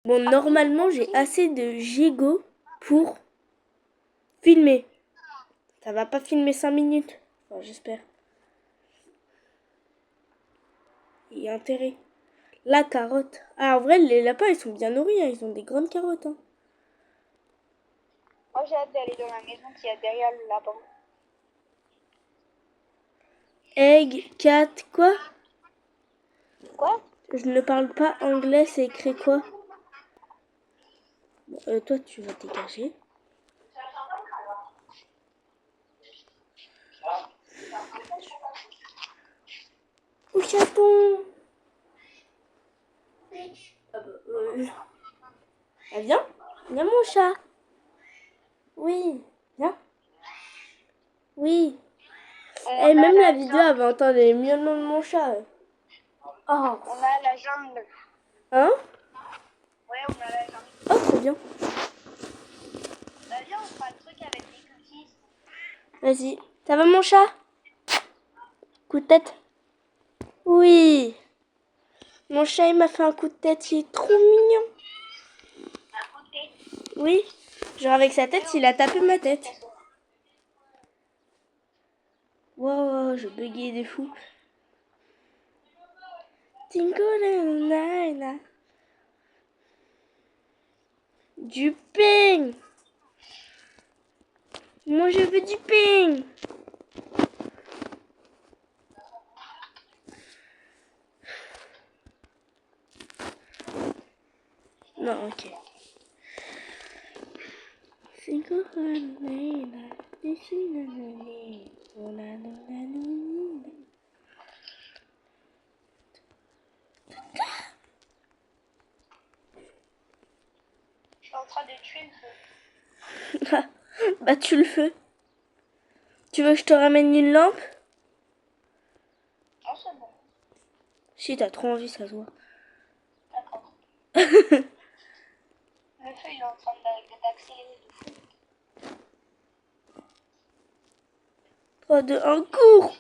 Bon, normalement, j'ai assez de gigots pour filmer. Ça va pas filmer 5 minutes. Enfin, j'espère. Il y a intérêt. La carotte. Ah, en vrai, les lapins, ils sont bien nourris. Hein. Ils ont des grandes carottes. Hein. Moi, j'ai hâte d'aller dans la maison qui est derrière le lapin. Egg, cat, quoi? Quoi? Je ne parle pas anglais, c'est écrit quoi? Bon, toi, tu vas dégager. Où chaton? Ah bah, viens. Viens, mon chat. Oui, viens. Oui. Et même la vidéo, elle va entendre les miaulements de mon chat. Oh. On a la jungle. Hein? Ouais, on a la jungle. Oh, trop bien. Bah viens, on fera le truc avec les cookies. Vas-y. Ça va, mon chat? Coup de tête? Oui. Mon chat, il m'a fait un coup de tête. Il est trop mignon. Un coup de tête? Oui. Genre, avec sa tête, il a tapé ma tête. Wow, je bugais de fou. Du pain. Moi, je veux du pain. Non, ok. Je suis en train de tuer le feu. Bah, tu le fais. Tu veux que je te ramène une lampe? Non, c'est bon. Si, t'as trop envie, ça se voit. D'accord. Le feu, il est en train d'accélérer de fou. 3, 2, 1, cours!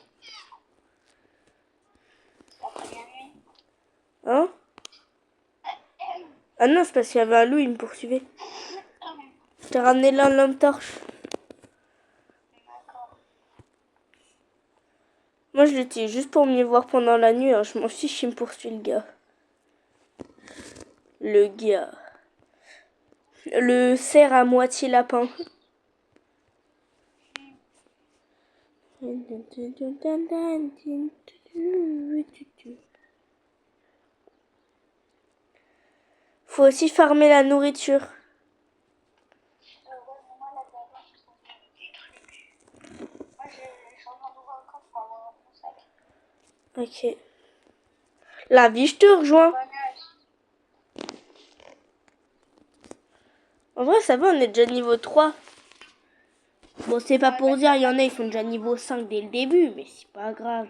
La première nuit. Hein? Ah non, c'est parce qu'il y avait un loup, il me poursuivait. Je t'ai ramené la lampe torche. D'accord. Moi, je l'utilise juste pour mieux voir pendant la nuit. Hein. Je m'en fiche, il me poursuit, le gars. Le gars. Le cerf à moitié lapin. Faut aussi farmer la nourriture. Moi, je suis en train d'ouvrir un coffre pour avoir un sac. Ok. La vie, je te rejoins. En vrai, ça va, on est déjà niveau 3. Bon, c'est pas pour dire, il y en a, ils sont déjà niveau 5 dès le début, mais c'est pas grave.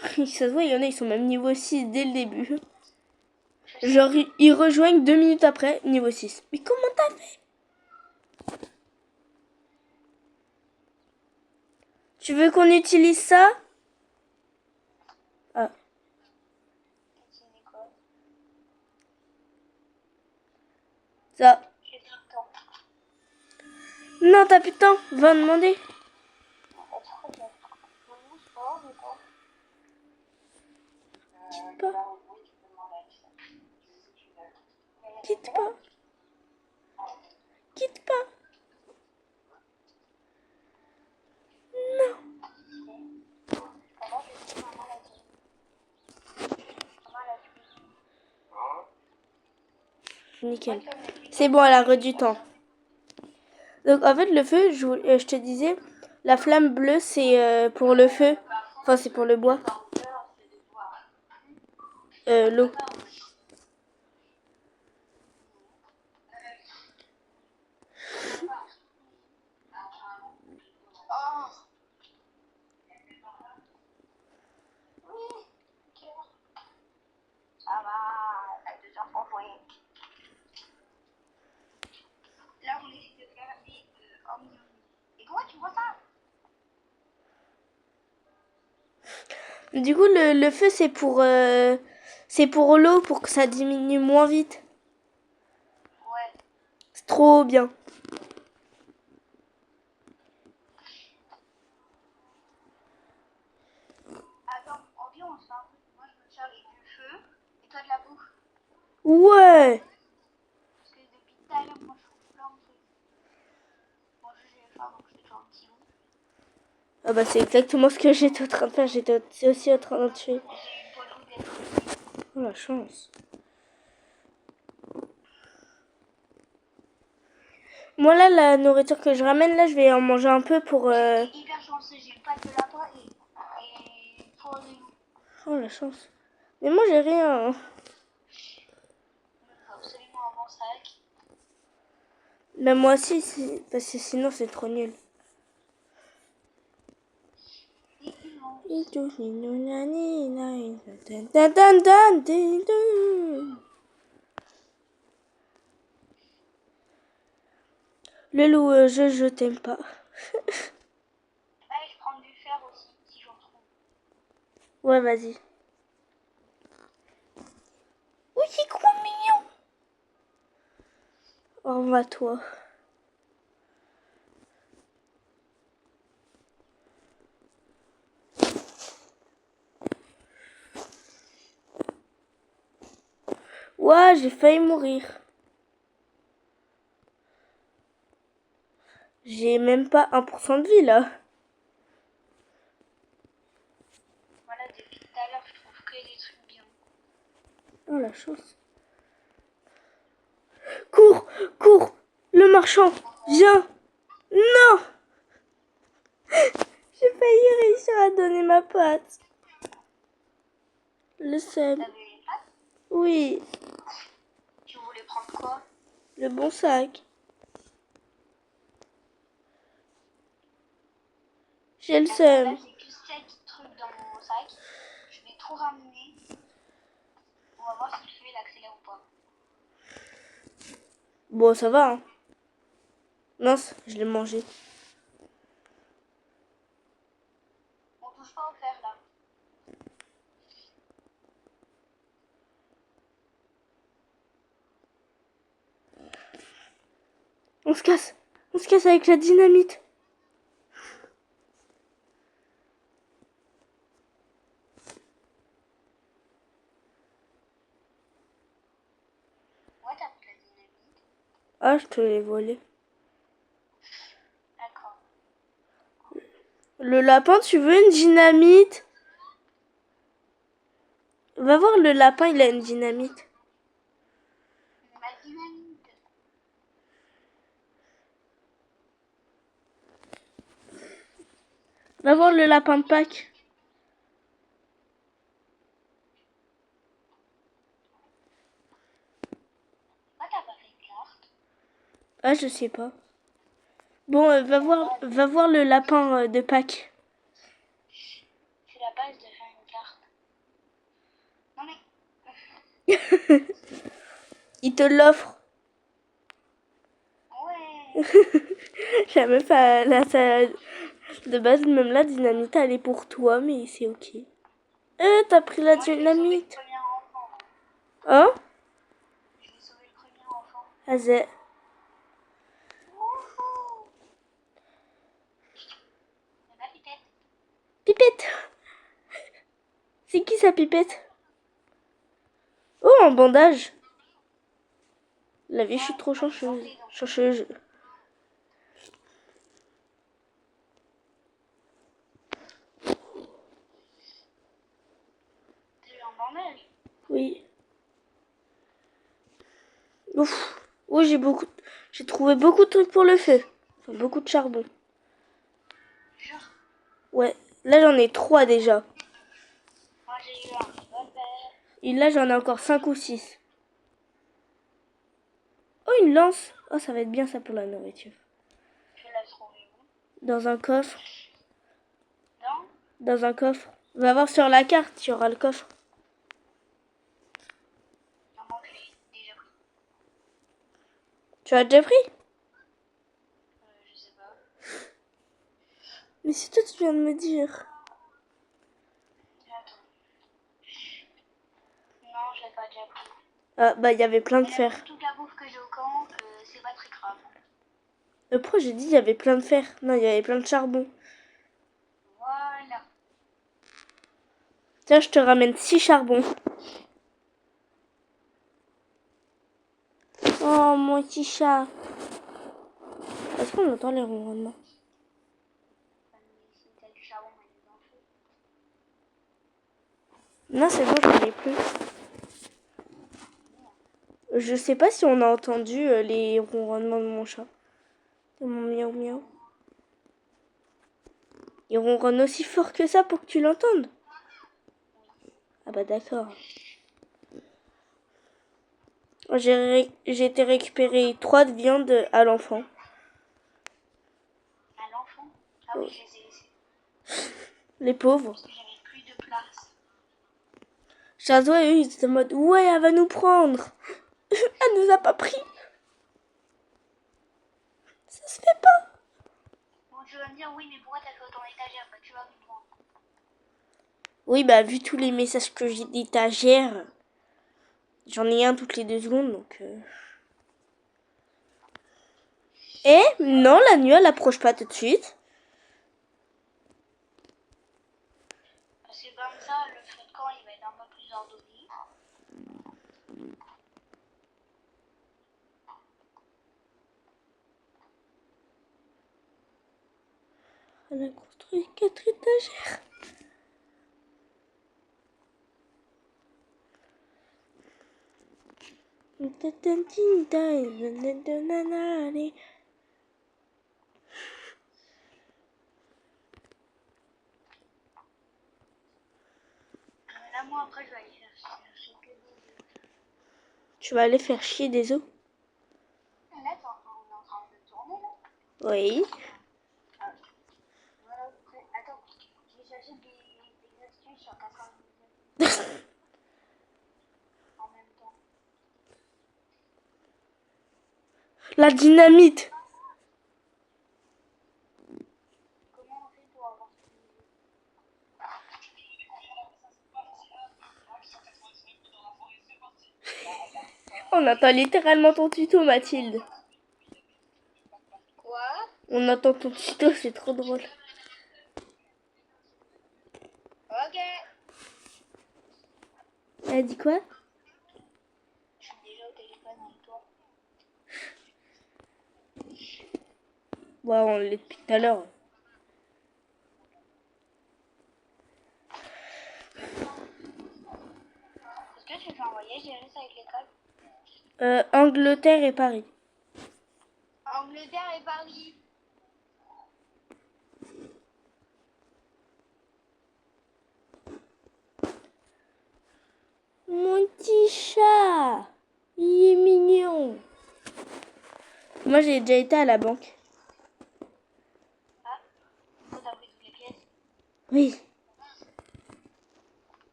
Ça se voit, il y en a, ils sont même niveau 6 dès le début. Genre, ils rejoignent 2 minutes après, niveau 6. Mais comment t'as fait? Tu veux qu'on utilise ça? Ah. Ça. Non, t'as plus de temps. Va demander. Quitte pas. Quitte pas. Quitte pas. Non. Nickel. C'est bon, elle a re du temps. Donc en fait, le feu, je te disais, la flamme bleue, c'est pour le feu. Enfin, c'est pour le bois. L'eau. Ça va, à 2 heures pour jouer. Là, on essaie de faire des Et comment tu vois ça? Du coup, le feu, C'est pour l'eau, pour que ça diminue moins vite. Ouais. C'est trop bien. Attends, en bien, on se fait un truc. Moi, je me charge du feu et toi de la bouffe. Ouais. Parce que depuis tout à l'heure, moi, je trouve plein de trucs. Bon, j'ai faim, donc je vais te faire un petit bout. Ah bah c'est exactement ce que j'étais en train de faire. J'étais aussi en train de tuer. J'ai une poiloude d'être. Oh la chance. Moi là, la nourriture que je ramène, là, je vais en manger un peu pour... J'étais hyper chanceux, j'ai une patte de lapin et une four de loup. Oh la chance. Mais moi j'ai rien. Il me faut absolument un bon sac. Mais moi aussi, parce que sinon c'est trop nul. Et immense. Le loup, je t'aime pas. Allez, je prends du fer aussi, si j'en trouve. Ouais, vas-y. Oui, c'est trop mignon. Au revoir, toi. Ouais, j'ai failli mourir. J'ai même pas 1% de vie, là. Voilà, depuis tout à l'heure, je trouve que des trucs bien. Oh, la chance. Cours, cours. Le marchand, viens. Non. J'ai failli réussir à donner ma patte. Le seum. T'avais les pattes? Oui, Tu voulais prendre quoi? le bon sac. J'ai le Là, seum. j'ai que 7 trucs dans mon sac. Je vais tout ramener. On va voir si le feu il accélère ou pas. Bon, ça va, hein. Mince, je l'ai mangé. On touche pas au fer là. On se casse. On se casse avec la dynamite. Ouais, t'as pris la dynamite. Ah, je te l'ai volé. D'accord. Le lapin, tu veux une dynamite? Va voir le lapin, il a une dynamite. Ma dynamite. Va voir le lapin de Pâques. Pourquoi t'as pas fait une carte? Ah, je sais pas. Bon, va voir le lapin de Pâques. C'est la base de faire une carte. Non mais. Il te l'offre. Ouais. Jamais pas là, ça, de base, même la dynamite, elle est pour toi, mais c'est ok. T'as pris la Moi, je vais sauver le dynamite. premier enfant. Hein? Je vais sauver le premier enfant. Azé. Wouhou. C'est ma pipette. Pipette. C'est qui sa pipette? Oh, un bandage. La vie, je suis trop chanceuse. Chanceuse. T'as eu un bandage? Oui. Ouf. Oui, j'ai trouvé beaucoup de trucs pour le feu. Enfin, beaucoup de charbon. Jure. Ouais. Là, j'en ai 3 déjà. Moi, j'ai eu un revolver. Et là, j'en ai encore 5 ou 6. Oh, une lance. Oh, ça va être bien ça pour la nourriture. Tu l'as trouvé où? Dans un coffre. Dans? Dans un coffre. Va voir sur la carte, tu auras le coffre. Non, moi, je l'ai déjà pris. Tu as déjà pris? Je sais pas. Mais c'est toi, tu viens de me dire. Attends. Non, déjà pris. Ah, bah, il y avait plein de Et fer. toute la bouffe que j'ai au camp, c'est pas très grave. Pourquoi j'ai dit il y avait plein de fer? Non, il y avait plein de charbon. Voilà. Tiens, je te ramène 6 charbons. Oh, mon petit chat. Est-ce qu'on entend les ronronnements? Si t'as du charbon, mais il est dans le feu. Non, c'est bon, j'en ai plus. Je sais pas si on a entendu les ronronnements de mon chat. De mon miaou miaou. Il ronronne aussi fort que ça pour que tu l'entendes. Ah bah d'accord. J'ai été récupérer 3 de viande à l'enfant. À l'enfant? Ah oui, je les ai laissés. Les pauvres. Parce que j'avais plus de place. Chazo et eux, ils étaient en mode ouais, elle va nous prendre. Elle nous a pas pris. Ça se fait pas. Bon, tu vas me dire, oui, mais pourquoi t'as fait autant d'étagères? Bah, tu vas comprendre. Oui, bah vu tous les messages que j'ai d'étagère, j'en ai un toutes les 2 secondes, donc... Eh, non, la nuit, elle approche pas tout de suite. Parce que comme ça, le feu de camp, il va être un peu plus ordonné. Elle a construit 4 étagères. Là, moi, après, je vais aller chercher que des... Tu vas aller faire chier des os? Là, on est en train de tourner, là. Oui. Voilà, attends, je vais chercher des astuces sur 90 en même temps. La dynamite. Comment on fait pour avoir ce niveau? On entend littéralement ton tuto, Mathilde. Quoi? On entend ton tuto, c'est trop drôle. Ok. Elle a dit quoi? Je suis déjà au téléphone avec toi. Ouais, on l'est depuis tout à l'heure. Est-ce que tu fais un voyage juste avec l'école? Angleterre et Paris. Angleterre et Paris. Mon petit chat. Il est mignon. Moi, j'ai déjà été à la banque. Ah, toi t'as pris toutes les pièces? Oui.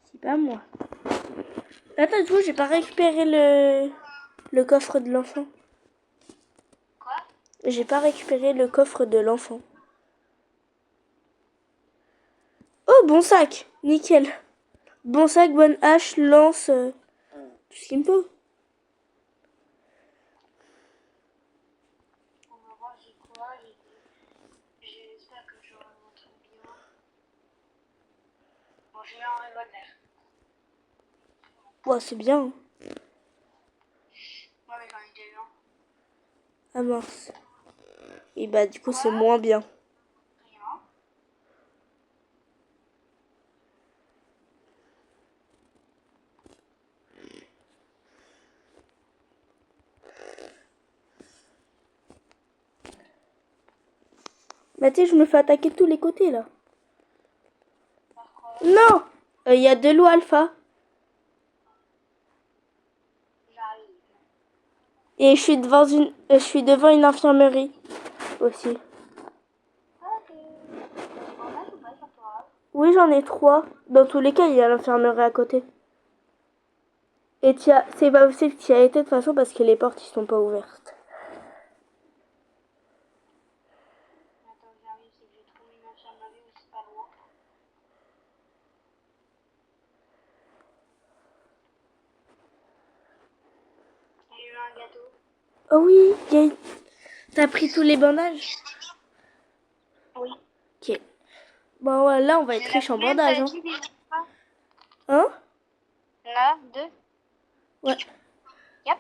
C'est pas moi. Attends, du coup, j'ai pas récupéré le coffre de l'enfant. Quoi? J'ai pas récupéré le coffre de l'enfant. Oh, bon sac. Nickel. Bon sac, bonne hache, lance, tout ce qu'il me faut. On va voir j'ai quoi. J'espère que j'aurai un truc bien. Bon, je mets un revolver. Ouais, c'est bien. Ouais, mais j'en ai déjà eu un. Ah mince. Et bah, du coup, Quoi? c'est moins bien. Rien. Bah, tu sais, je me fais attaquer de tous les côtés, là. Par quoi? Non! Il y a de l'eau alpha. J'arrive. Et je suis devant une infirmerie aussi. Ok. En fait, ou pas sur toi? Oui, j'en ai 3. Dans tous les cas, il y a l'infirmerie à côté. Et c'est pas possible que tu y as été de toute façon parce que les portes, ils sont pas ouvertes. Attends, j'arrive, c'est que j'ai trouvé une infirmerie aussi pas loin. un gâteau. Oh oui, t'as pris tous les bandages? Oui. Ok. Bon, là, on va être riche en bandages. Hein? Hein? Là, 2. Ouais. Yep.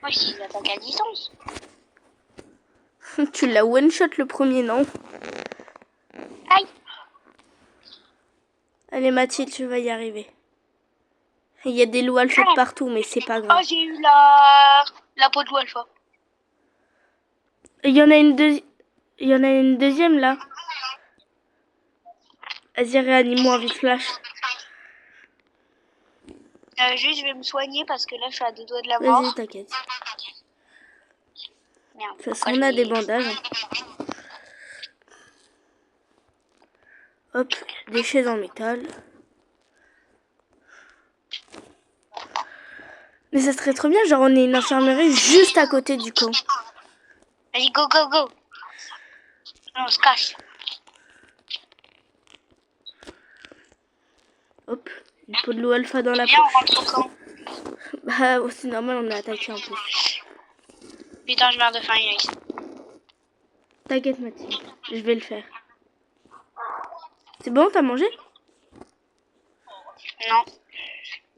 Moi, je l'attaque à distance. Tu l'as one-shot le premier, non? Aïe. Allez, Mathilde, tu vas y arriver. Il y a des loups alpha partout, mais c'est pas Oh, grave. j'ai eu la peau de loup alpha. Il y en a une deuxième, là. Vas-y, réanime-moi vite flash. Juste, je vais me soigner parce que là, je suis à 2 doigts de la mort. Vas-y, t'inquiète. Merde. De toute façon, on a des bandages. Hein. Hop, des chaises en métal. Mais ça serait trop bien, genre on est une infirmerie juste à côté du camp. Vas-y, go, go, go. On se cache. Hop, une peau de loup alpha dans la Viens, on poche. rentre au camp. Bah, c'est normal, on est attaqué en plus. Putain, je meurs de faim, Iris. T'inquiète, Mathilde, je vais le faire. C'est bon, t'as mangé? Non,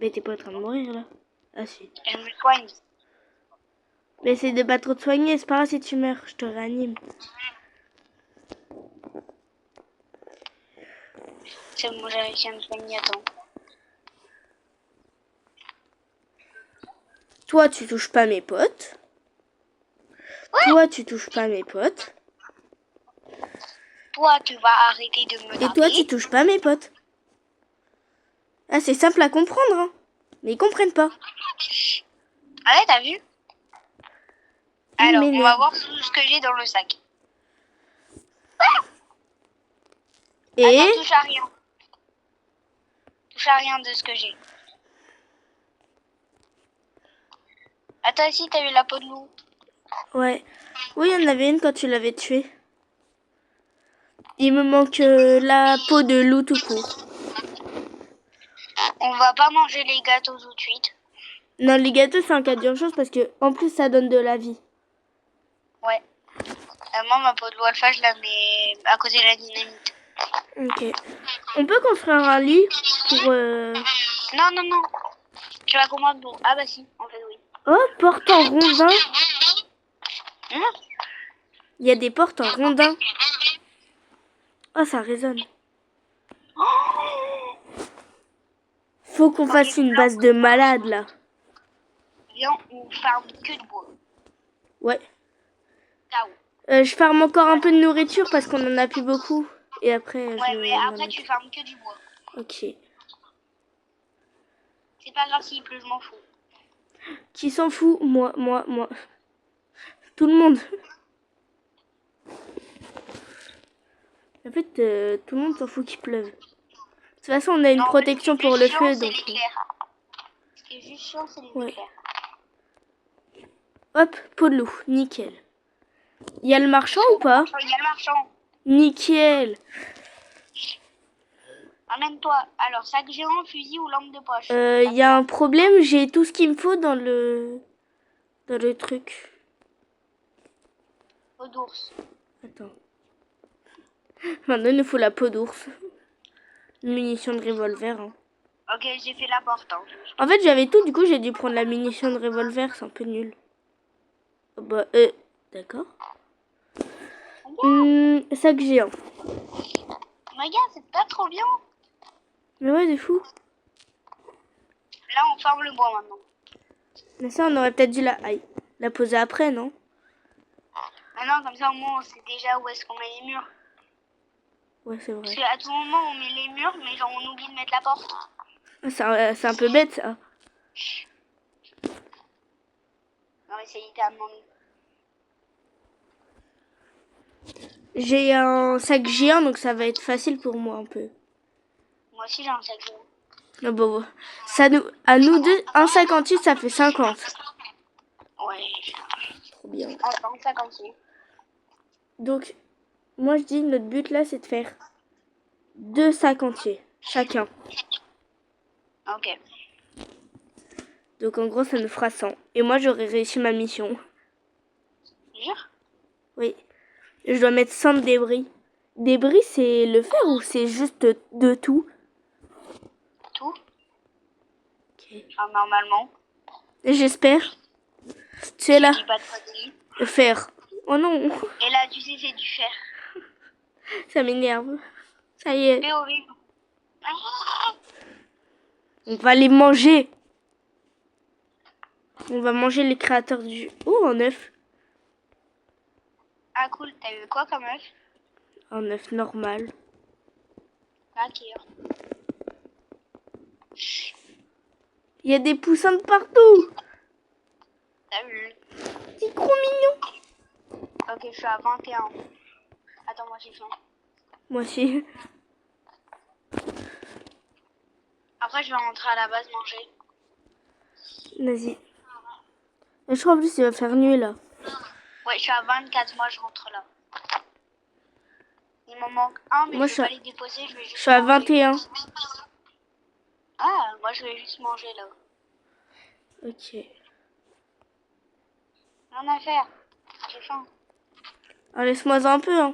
Mais t'es pas en train de mourir là. Ah si. je me soigne. Mais essaye de pas trop te soigner, c'est pas grave si tu meurs, je te réanime. C'est bon, j'ai réussi à me soigner, attends. Toi, tu touches pas mes potes. Toi, tu touches pas mes potes. Toi, tu vas arrêter de me Et toi, tu taper. touches pas mes potes. Ah, c'est simple à comprendre, hein. Mais ils comprennent pas. Ah ouais, t'as vu? Ils Alors, on va m'énervent. voir ce que j'ai dans le sac. Et Attends, touche à rien. Touche à rien de ce que j'ai. Ah, toi aussi, t'as eu la peau de loup. ouais. Oui, il y en avait une quand tu l'avais tué. Il me manque la peau de loup tout court. On va pas manger les gâteaux tout de suite. Non, les gâteaux, c'est un cas d'urgence parce que en plus, ça donne de la vie. Ouais. Moi, ma peau de loup alpha, je la mets à côté de la dynamite. Ok. On peut construire un lit pour... Non, non, non. Tu vas comprendre pour... Ah bah si, en fait, oui. Oh, porte en rondin. Hein? Il y a des portes en rondin. Oh, ça résonne. Faut qu'on fasse une base de malade, là. Viens, on farme que de bois. Ouais. Ciao. Je farme encore un peu de nourriture parce qu'on en a plus beaucoup. Et après, Ouais, mais après, tu farmes que du bois. Ok. C'est pas grave s'il pleut, je m'en fous. Qui s'en fout? Moi. Tout le monde. En fait, tout le monde s'en fout qu'il pleuve. De toute façon, on a une Non, protection pour le feu, c'est donc... l'éclair. Ce qui est juste chiant, c'est les Ouais. éclairs. Hop, peau de loup, nickel. Il y a le marchand ou pas? Il y a le marchand. Nickel. Amène-toi. Alors, sac géant, fusil ou lampe de poche. Il y a un problème, j'ai tout ce qu'il me faut dans le truc. Peau d'ours. Attends. Maintenant, il nous faut la peau d'ours. Une munition de revolver. Hein. Ok, j'ai fait la porte. Hein. En fait, j'avais tout, du coup, j'ai dû prendre la munition de revolver. C'est un peu nul. Oh, bah, d'accord. Sac géant. Regarde, c'est pas trop bien. Mais ouais, c'est fou. Là, on forme le bois maintenant. Mais ça, on aurait peut-être dû la poser après, non? Maintenant, comme ça, au moins, on sait déjà où est-ce qu'on met les murs. Ouais, c'est vrai. Parce qu'à tout moment, on met les murs, mais genre, on oublie de mettre la porte. C'est un peu bête, ça. Non, mais c'est littéralement... J'ai un sac géant, donc ça va être facile pour moi, un peu. Moi aussi, j'ai un sac géant. Ah bon, ça à nous deux, 1,58, ça fait 50. Ouais. Trop bien. Enfin, 56. Donc, moi je dis, notre but là, c'est de faire 2 sacs entiers, chacun. Ok. Donc en gros, ça nous fera 100. Et moi, j'aurai réussi ma mission. Jure? Oui. Je dois mettre 100 de débris. Débris, c'est le fer ou c'est juste de tout? Tout? Ok. Enfin, normalement. J'espère. Tu es Je là. dis pas de conneries. Le fer. Oh non, Et là, tu sais, c'est du fer. ça m'énerve. Ça y est. C'est horrible. Ah, On va les manger. On va manger les créateurs du... Oh, un œuf. ah cool, t'as eu quoi comme œuf? Un œuf normal. Ok. Il y a des poussins de partout. T'as vu? C'est trop mignon. Ok, je suis à 21. Attends, moi j'ai faim. Moi aussi. Après, je vais rentrer à la base manger. Vas-y. Et je crois en plus il va faire nuit là. Ouais, je suis à 24, moi je rentre là. Il m'en manque un, mais Moi, je vais pas les déposer, je vais juste Je suis à manger. 21. Ah, moi je vais juste manger là. Ok. Rien à faire. J'ai faim. Alors laisse-moi un peu. Hein.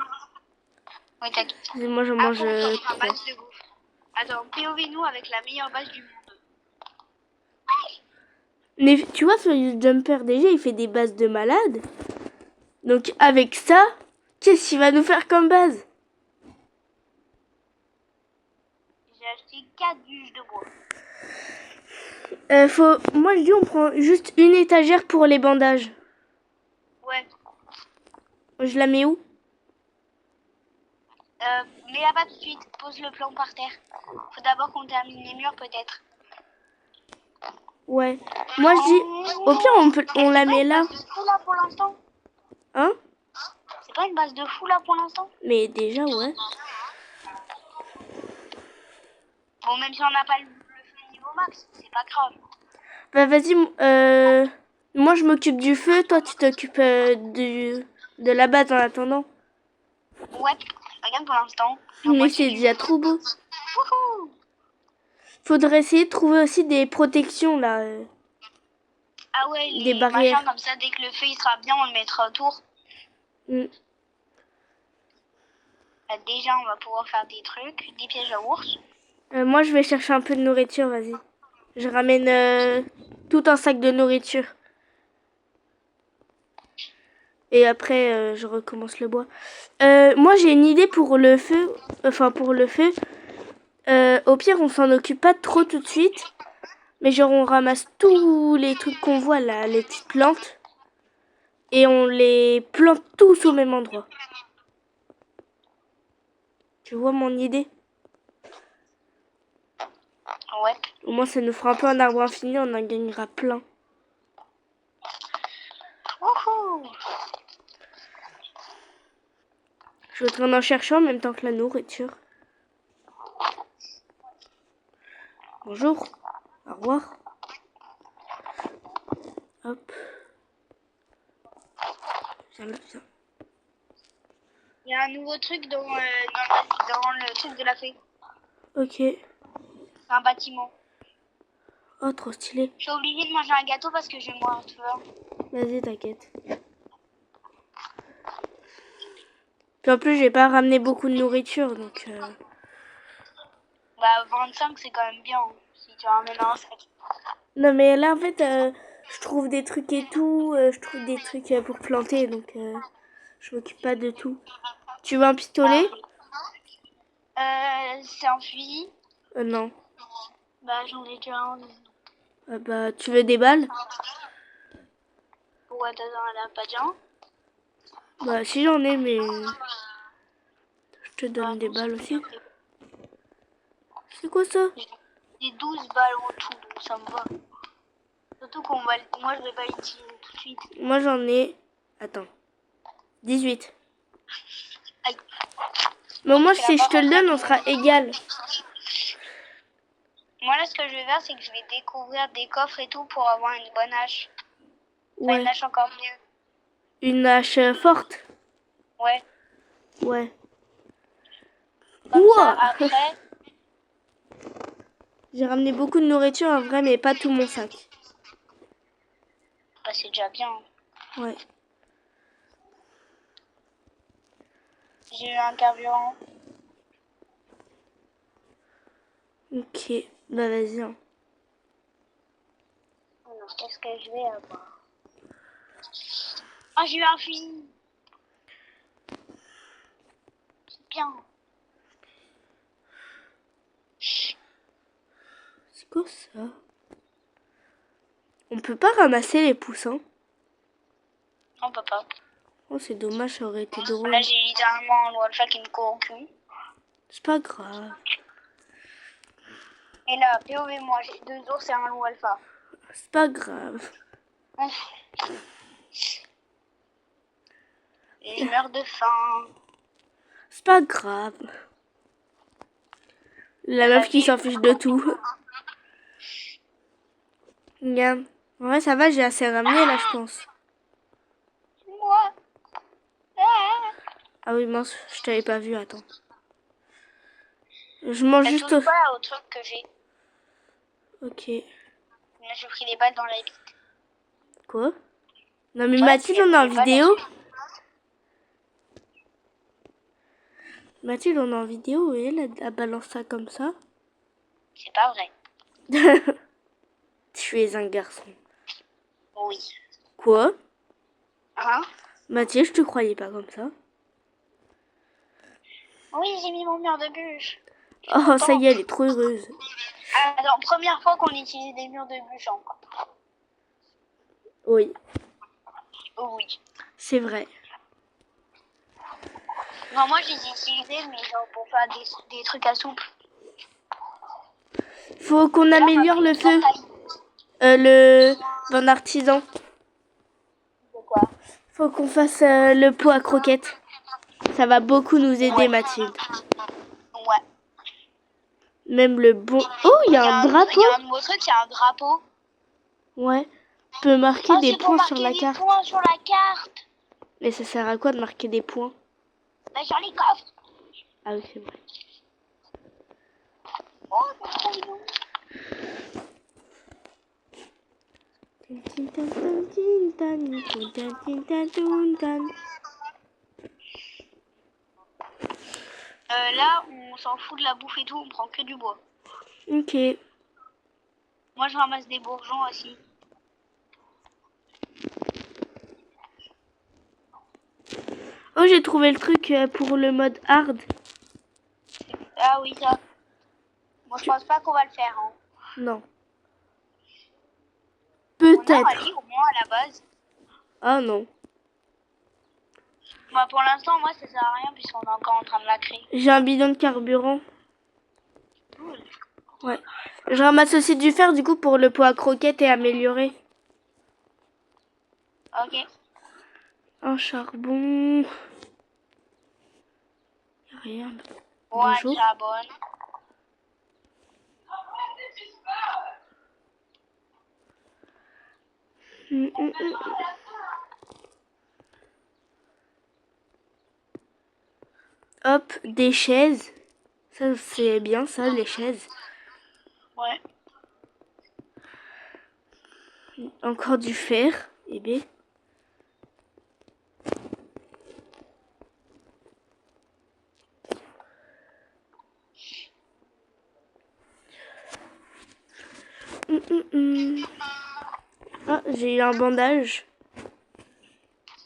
Oui, t'inquiète. Moi je mange Après, on fera trop. base de bouffe. Attends, POV-nous avec la meilleure base du monde. Mais tu vois sur le Jumper déjà il fait des bases de malade. Donc avec ça, qu'est-ce qu'il va nous faire comme base? J'ai acheté 4 bûches de bois. Moi je dis on prend juste une étagère pour les bandages. Ouais. Je la mets où? Mais là pas tout de suite, pose le plan par terre. Faut d'abord qu'on termine les murs peut-être. Ouais. Moi je dis au pire on la met là. C'est pas une base de fou là pour l'instant. Hein? C'est pas une base de fou là pour l'instant. Mais déjà ouais. Bon, même si on n'a pas le feu niveau max, c'est pas grave. Bah vas-y, moi je m'occupe du feu, toi tu t'occupes de la base en attendant. Ouais, regarde pour l'instant. Mais c'est déjà trop beau. Wouhou! Faudrait essayer de trouver aussi des protections là. Ah ouais, Des les barrières. machins comme ça, dès que le feu il sera bien, on le mettra autour. Mm. Déjà, on va pouvoir faire des trucs, des pièges à ours. Moi je vais chercher un peu de nourriture, vas-y. Je ramène tout un sac de nourriture. Et après je recommence le bois. Moi j'ai une idée pour le feu. Enfin pour le feu. Au pire on s'en occupe pas trop tout de suite. Mais genre on ramasse tous les trucs qu'on voit là, les petites plantes. Et on les plante tous au même endroit. Tu vois mon idée? Ouais. Au moins ça nous fera un peu un arbre infini, on en gagnera plein. Wouhou! Je vais en chercher en même temps que la nourriture. Bonjour. Au revoir. Hop. Viens là, viens. Il y a un nouveau truc dans le truc de la fée. Ok. C'est un bâtiment. Oh, trop stylé. J'ai oublié de manger un gâteau parce que je vais mourir de faim. Vas-y, t'inquiète. Puis en plus, j'ai pas ramené beaucoup de nourriture, donc... Bah 25 c'est quand même bien si tu ramènes un sac. Non, mais là, en fait, je trouve des trucs et tout. Je trouve des trucs pour planter, donc je m'occupe pas de tout. Tu veux un pistolet? C'est un fusil. Non. Bah j'en ai déjà un. Bah, tu veux des balles? Pourquoi t'as pas déjà un? Bah, si j'en ai, mais... Je te donne des balles aussi. C'est quoi ça? J'ai 12 balles en tout, donc ça me va. Surtout moi je vais pas l'utiliser tout de suite. Moi, j'en ai... Attends. 18. Aïe. Mais au moins, si je te le donne, on sera égal. Moi là ce que je vais faire c'est que je vais découvrir des coffres et tout pour avoir une bonne hache. Enfin, Ouais. une hache encore mieux. Une hache forte. Ouais. Ouais. Comme ça Ouah. après. J'ai ramené beaucoup de nourriture en vrai, mais pas tout mon sac. Bah, c'est déjà bien. Ouais. J'ai eu un carburant. Ok. Bah vas-y. Hein. Alors, qu'est-ce que je vais avoir? Ah, j'ai eu un fusil. C'est bien. C'est quoi ça? On peut pas ramasser les poussins. On peut pas. Oh, c'est dommage, ça aurait été drôle. Là, j'ai littéralement un loup alpha qui me court au cul. C'est pas grave. Et là, POV, moi, j'ai 2 ours et un loup alpha. C'est pas grave. Et je meurs de faim. C'est pas grave. La meuf qui s'en fiche de tout. Regarde. Ouais, ça va, j'ai assez ramené là, je pense. Moi. Ah. Ah oui, mince, je t'avais pas vu, attends. Je mange Ça juste... touche pas au truc que j'ai. Ok. Là, j'ai pris des balles dans la bite. Quoi? Non mais Ouais, Mathilde, on est en des balles vidéo. là-dessus. Mathilde, on est en vidéo et elle balance ça comme ça. C'est pas vrai. Tu es un garçon. Oui. Quoi? Hein? Mathilde, je te croyais pas comme ça. Oui, j'ai mis mon mur de bûche. Oh, ça y est, elle est trop heureuse. Alors, première fois qu'on utilise des murs de bûche encore. Oui, Oh oui. c'est vrai. Non, moi, je les ai utilisés, mais genre pour faire des trucs à soupe. Faut qu'on Et là, améliore le feu. portail. Le vin d'artisan. C'est quoi? Faut qu'on fasse le pot à croquettes. Ça va beaucoup nous aider, Ouais. Mathilde. Ouais. Même le bon... Oh, il y a un Il drapeau. y a un nouveau truc, il y a un drapeau. Ouais. On peut marquer Oh, des c'est pour points sur marquer la des carte. points sur la carte. Mais ça sert à quoi de marquer des points? Bah, sur les coffres. Ah oui, c'est vrai. Oh, c'est trop mignon. Là, on s'en fout de la bouffe et tout, on prend que du bois. Ok. Moi, je ramasse des bourgeons aussi. Oh, j'ai trouvé le truc pour le mode hard. Ah oui, ça. Moi, je pense pas qu'on va le faire. Hein. Non. On a un Peut-être. lit, au moins, à la base. Ah non. Bah, pour l'instant, moi, ça sert à rien puisqu'on est encore en train de la créer. J'ai un bidon de carburant. Cool. Ouais. Je ramasse aussi du fer du coup pour le pot à croquettes et améliorer. Ok. Un charbon. Y'a rien. Ouais, Bonjour. charbonne. Hum, hum, hum. Hop, des chaises. Ça c'est bien ça, les chaises. Ouais. Encore du fer. Eh bien. Ah, j'ai eu un bandage.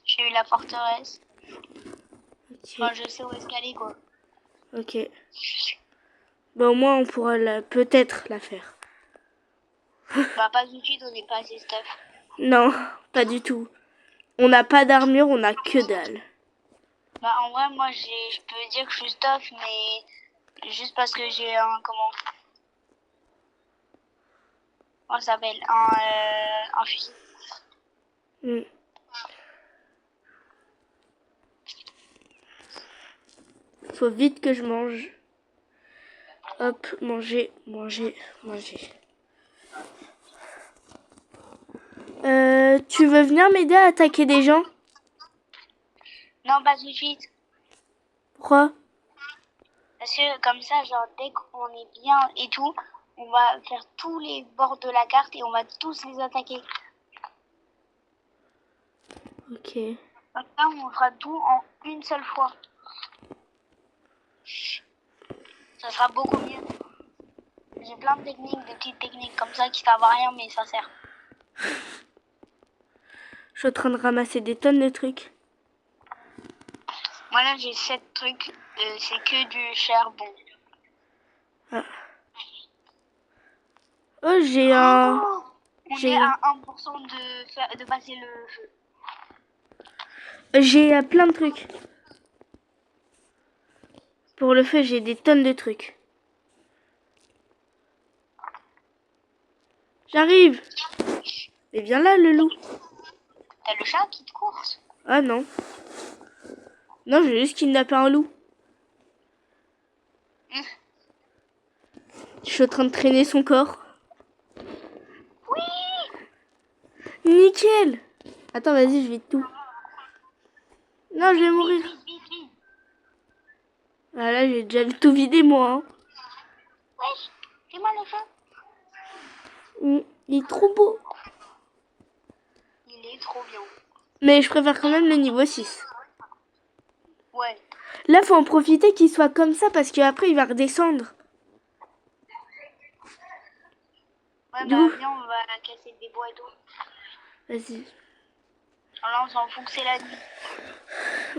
J'ai eu la forteresse. Ok. Enfin, je sais où est-ce qu'elle est, quoi. Ok. Bah au moins on pourra peut-être la faire. Bah, pas tout de suite, on n'est pas assez stuff. Non, pas du tout. On n'a pas d'armure, on a que dalle. Bah, en vrai, moi, je peux dire que je suis stuff, mais juste parce que j'ai un, comment ça s'appelle, un fusil. Hmm. Faut vite que je mange. Hop, manger, manger, manger. Tu veux venir m'aider à attaquer des gens? Non, pas tout de suite. Pourquoi? Parce que comme ça, genre, dès qu'on est bien et tout, on va faire tous les bords de la carte et on va tous les attaquer. Ok. Comme ça, on fera tout en une seule fois. Ça sera beaucoup mieux. J'ai plein de techniques, des petites techniques comme ça qui servent à rien, mais ça sert. Je suis en train de ramasser des tonnes de trucs. Moi là, j'ai 7 trucs. C'est que du charbon. Ah. Oh, j'ai un... Oh, on j'ai- est à 1% de passer le feu. J'ai plein de trucs. Pour le feu, j'ai des tonnes de trucs. J'arrive. Et viens là, le loup. T'as le chat qui te course. Ah non. Non, j'ai juste kidnappé un loup. Je suis en train de traîner son corps. Oui. Nickel. Attends, vas-y, je vais tout. Non, je vais mourir. Vite. Ah là, j'ai déjà tout vidé, moi. Hein. Wesh, fais-moi le feu. Il est trop beau. Il est trop bien. Mais je préfère quand même le niveau 6. Ouais. Là, faut en profiter qu'il soit comme ça parce qu'après, il va redescendre. Ouais, Du bah coup, viens, on va casser des bois et tout. vas-y. Alors là, on s'en fout que c'est la nuit.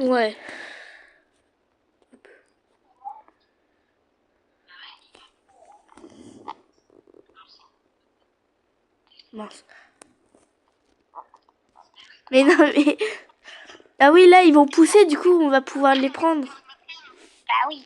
Ouais. Mince. Mais non, mais... Ah oui, là, ils vont pousser, du coup, on va pouvoir les prendre. Bah oui.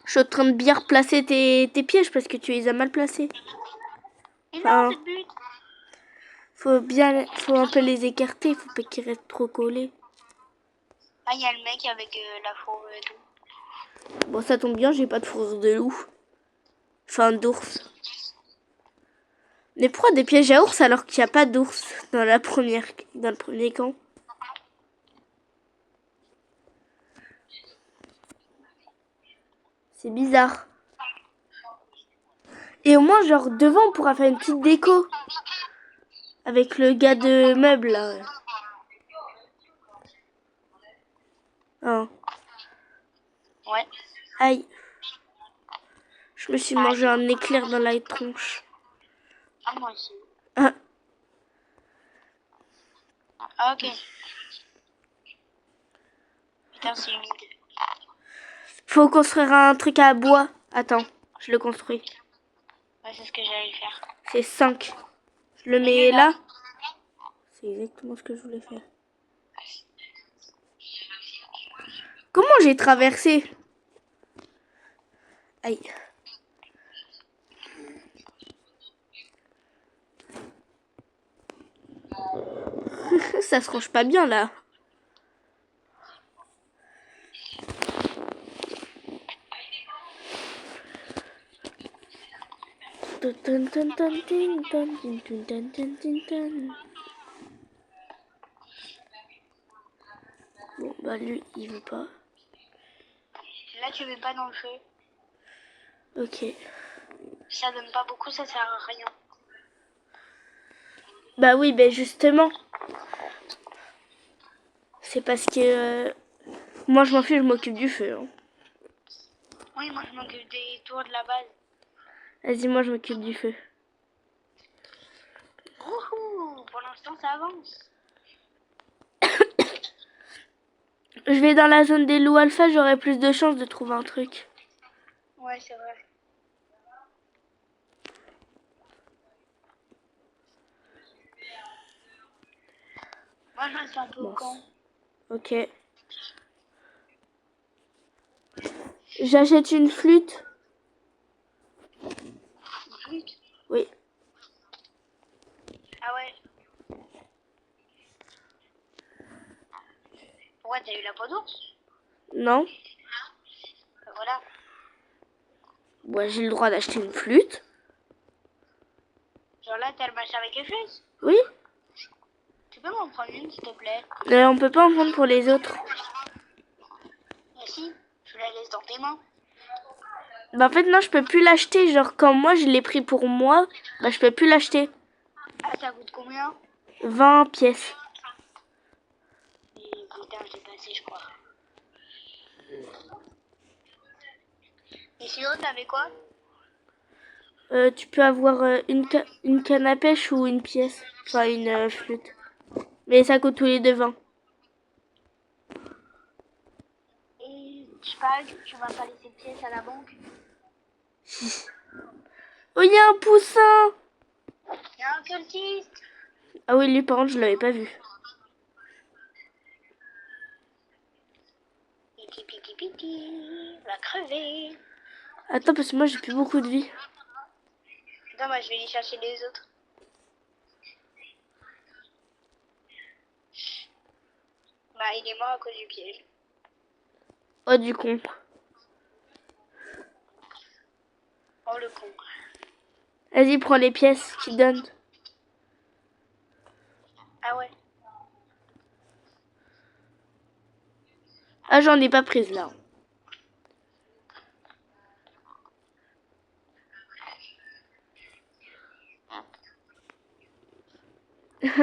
Je suis en train de bien replacer tes pièges parce que tu les as mal placés. Et Enfin, non, c'est le but. faut un peu les écarter, faut pas qu'ils restent trop collés. Ah, il y a le mec avec la fourrure et tout. Bon, ça tombe bien, j'ai pas de fourrure de loup. Enfin, d'ours. Mais pourquoi des pièges à ours alors qu'il n'y a pas d'ours dans le premier camp? C'est bizarre. Et au moins, genre, devant, on pourra faire une petite déco. Avec le gars de meubles, là. Oh. Ouais. Aïe. Je me suis mangé un éclair dans la tronche. Ah, moi aussi. Ah. Ah, ok. Putain, c'est humide. Faut construire un truc à bois. Attends, je le construis. Ouais, c'est ce que j'allais faire. C'est 5. Je le Mets-le mets là. là. C'est exactement ce que je voulais faire. Comment j'ai traversé? Aïe. Ça se range pas bien là. Bon bah lui il veut pas. Là, tu mets pas dans le feu. Ok. Ça donne pas beaucoup, ça sert à rien. Bah oui, ben justement. C'est parce que moi je m'en fiche, je m'occupe du feu. Hein. Oui, moi, je m'occupe des tours de la base. Vas-y, moi je m'occupe du feu. Wouhou! Pour l'instant, ça avance. Je vais dans la zone des loups alpha, j'aurai plus de chances de trouver un truc. Ouais, c'est vrai. Moi, je reste un peu au camp. Ok. J'achète une flûte. Une flûte? Oui. Ah ouais. Pourquoi t'as eu la peau d'ours? Non. Voilà. Ouais, j'ai le droit d'acheter une flûte. Genre là, t'as le machin avec les flûtes? Oui. Tu peux m'en prendre une, s'il te plaît? On peut pas en prendre pour les autres. Mais si, je la laisse dans tes mains. Bah en fait non, je peux plus l'acheter. Genre quand moi je l'ai pris pour moi, bah je peux plus l'acheter. Ah, ça coûte combien? 20 pièces. Et putain, je l'ai passé, je crois. Et sinon, t'avais quoi? Tu peux avoir une canne à pêche ou une pièce. Enfin une flûte. Mais ça coûte tous les deux 20. Et je sais pas, tu vas pas laisser de pièces à la banque? Oh, il y a un poussin! Il y a un cultiste! Ah oui, lui par contre, je l'avais pas vu. Piti piti piti, on va crever. Attends, parce que moi j'ai plus beaucoup de vie. Attends, moi je vais aller chercher les autres. Bah, il est mort à cause du piège. Oh, du con. Oh, le con. Vas-y, prends les pièces qu'il donne. Ah ouais. Ah, j'en ai pas prise là.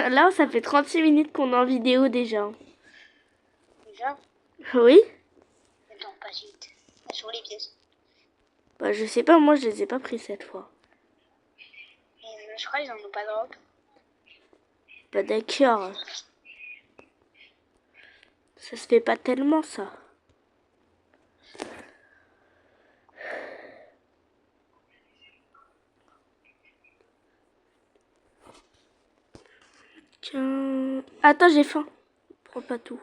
Là, ça fait 36 minutes qu'on est en vidéo déjà. Déjà? Oui? Attends, pas vite. Sur les pièces. Bah, je sais pas, moi je les ai pas prises cette fois. Et je crois qu'ils en ont pas drop. Bah, d'accord. Ça se fait pas tellement ça. Tiens. Attends, j'ai faim. Prends pas tout.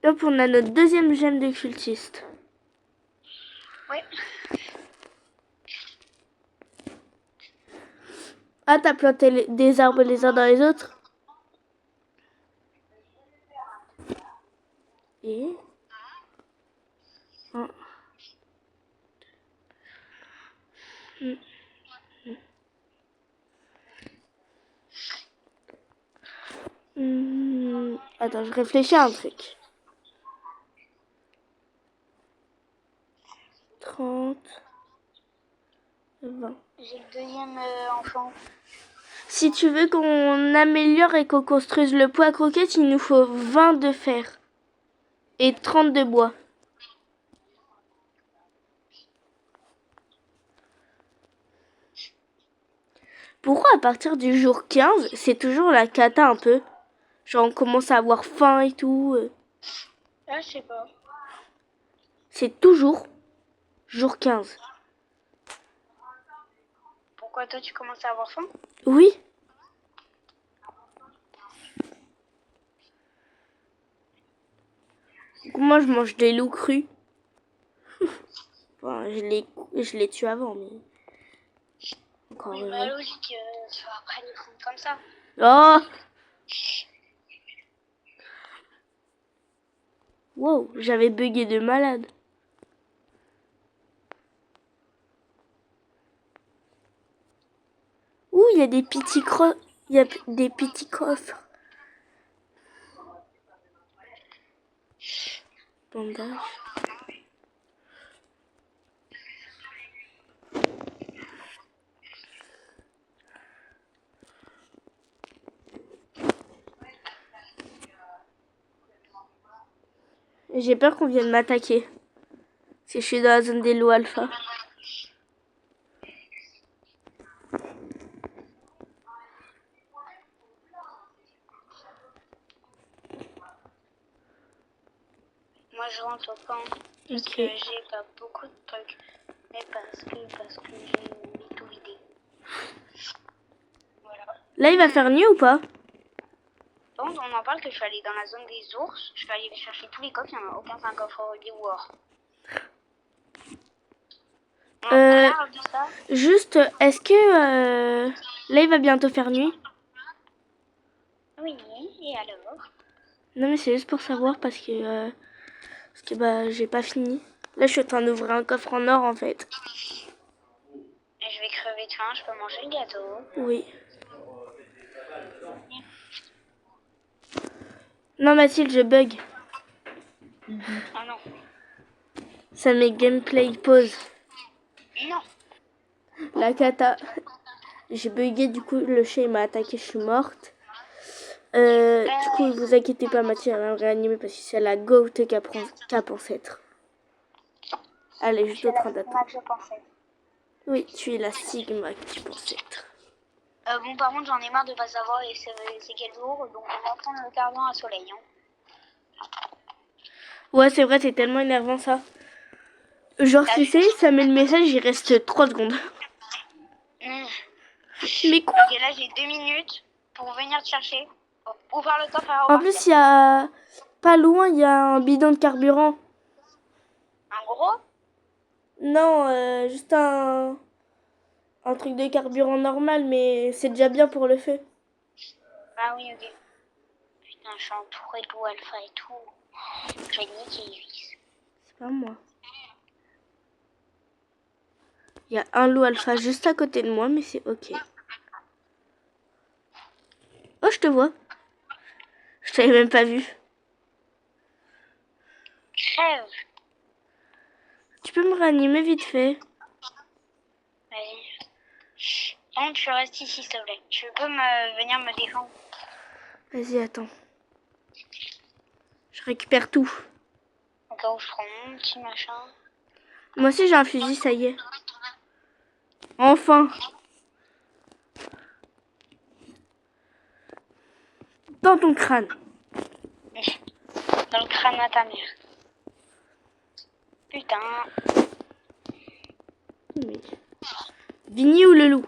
Hop, on a notre deuxième gemme de cultiste. Ouais. Ah, t'as planté des arbres les uns dans les autres? Et... un. Attends, je réfléchis à un truc. 30, 20. J'ai le deuxième enfant. Si tu veux qu'on améliore et qu'on construise le pot à croquettes, il nous faut 20 de fer et 30 de bois. Pourquoi à partir du jour 15, c'est toujours la cata un peu? Genre on commence à avoir faim et tout. Ah, je sais pas. C'est toujours jour 15. Pourquoi toi tu commences à avoir faim? Oui. Moi je mange des loups crus. Enfin, je les tue avant, mais... Encore Oui, bah logique, tu vas après les prendre comme ça. Oh! Wow, j'avais bugué de malade. Ouh, il y a des petits il y a des petits coffres. Bandage. J'ai peur qu'on vienne m'attaquer. Si je suis dans la zone des loups alpha. Moi je rentre au camp parce que j'ai pas beaucoup de trucs. Mais parce que j'ai tout vidé. Voilà. Là, il va faire nuit ou pas? Bon, on en parle que je suis allée dans la zone des ours. Je suis allée chercher tous les coffres. Il n'y en a aucun, c'est un coffre rubis ou or. Juste, est-ce que là, il va bientôt faire nuit? Oui, et alors? Non, mais c'est juste pour savoir parce que bah, j'ai pas fini. Là, je suis en train d'ouvrir un coffre en or, en fait. Et je vais crever de faim, je peux manger le gâteau. Oui. Non, Mathilde, je bug. Ah non. Ça met gameplay pause. Non. La cata. J'ai bugué, du coup, le chat il m'a attaqué, je suis morte. Du coup, vous inquiétez pas, Mathilde, elle va me réanimer parce que c'est la goat qu'elle pense être. Elle est juste en train d'attendre. Je pensais. Oui, tu es la Sigma que tu penses être. Bon, par contre, j'en ai marre de pas savoir et c'est quel jour, donc on va prendre le cardan à soleil. Hein. Ouais, c'est vrai, c'est tellement énervant ça. Genre, tu sais, ça met le message, il reste 3 secondes. Mais quoi? Ok, là j'ai 2 minutes pour venir te chercher. Pour ouvrir le coffre à En repartir. plus, il y a... Pas loin, il y a un bidon de carburant. Un gros? Non, juste un truc de carburant normal, mais c'est déjà bien pour le feu. Ah oui, ok. Putain, je suis entourée de loup alpha et tout. Je vais niquer les vis. C'est pas moi. Il y a un loup alpha juste à côté de moi, mais c'est ok. Oh, je te vois. Je t'avais même pas vu. Crève. Tu peux me réanimer vite fait? Vas-y. Par contre, tu restes ici, s'il te plaît. Tu peux venir me défendre? Vas-y, attends. Je récupère tout. Au cas où je prends mon petit machin. Moi aussi, j'ai un fusil, ça y est. Enfin. Dans ton crâne. Dans le crâne à ta mère. Putain. Mais... Vinny ou le loup?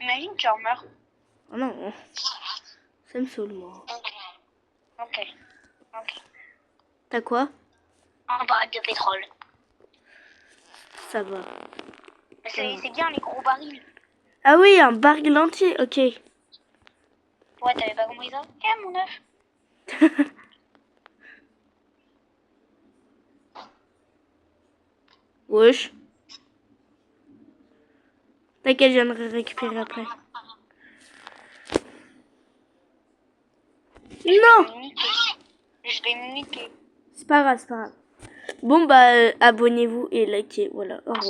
Imagine que tu en meurs. Oh non. Ça me saoule, moi. Ok. T'as quoi? Un baril de pétrole. Ça va. C'est bien les gros barils. Ah oui, un baril entier, ok. Ouais, t'avais pas compris ça? Eh, mon œuf. Wesh. T'inquiète, je viendrai récupérer après. Non! Je l'ai niqué. C'est pas grave, c'est pas grave. Bon, bah, abonnez-vous et likez. Voilà, au revoir.